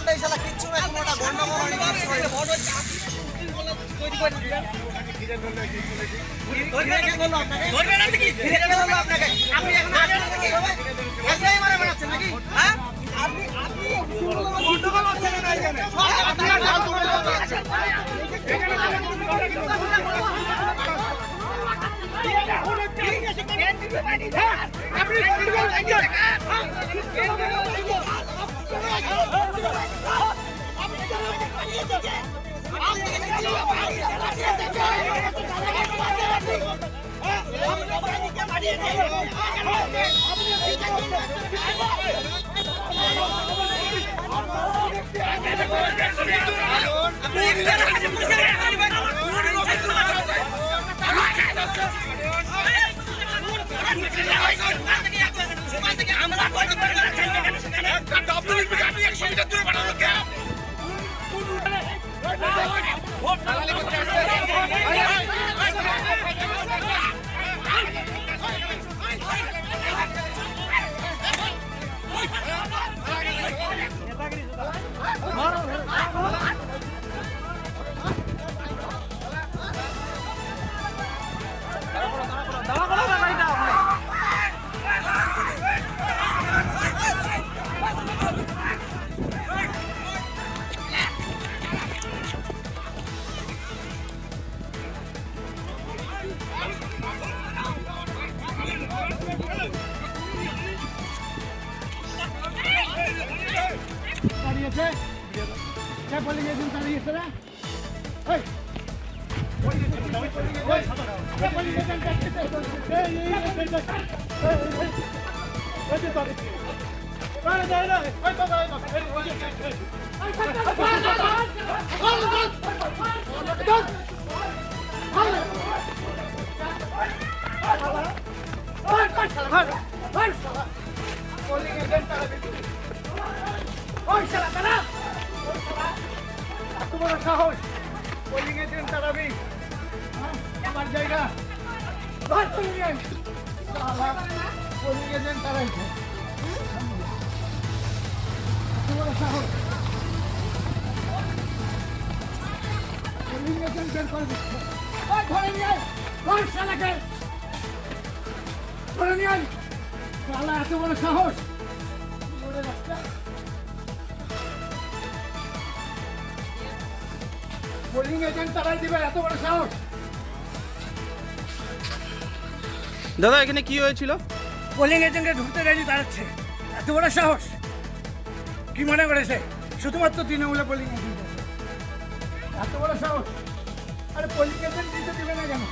নেই শালা, কিচ্ছু নাই, কোনোটা গন্ডগোল হয়নি, কিচ্ছু হয়নি। আপনি এখন নাকি? হ্যাঁ আপনি গন্ডগোল হচ্ছে না এখানে? আমার জায়গা এত বড় সাহস পোলিং এজেন্ট তারাই দিবে, এত বড় সাহস। দাদা এখানে কি হয়েছিল? পোলিং এজেন্টকে ঢুকতে রেডি দাঁড়াচ্ছে, এত বড় সাহস কি মনে করেছে? শুধুমাত্র তৃণমূলে পোলিং এজেন্ট, এত বড় সাহস। আরে পোলিং এজেন্ট দিতে দিবে না কেন?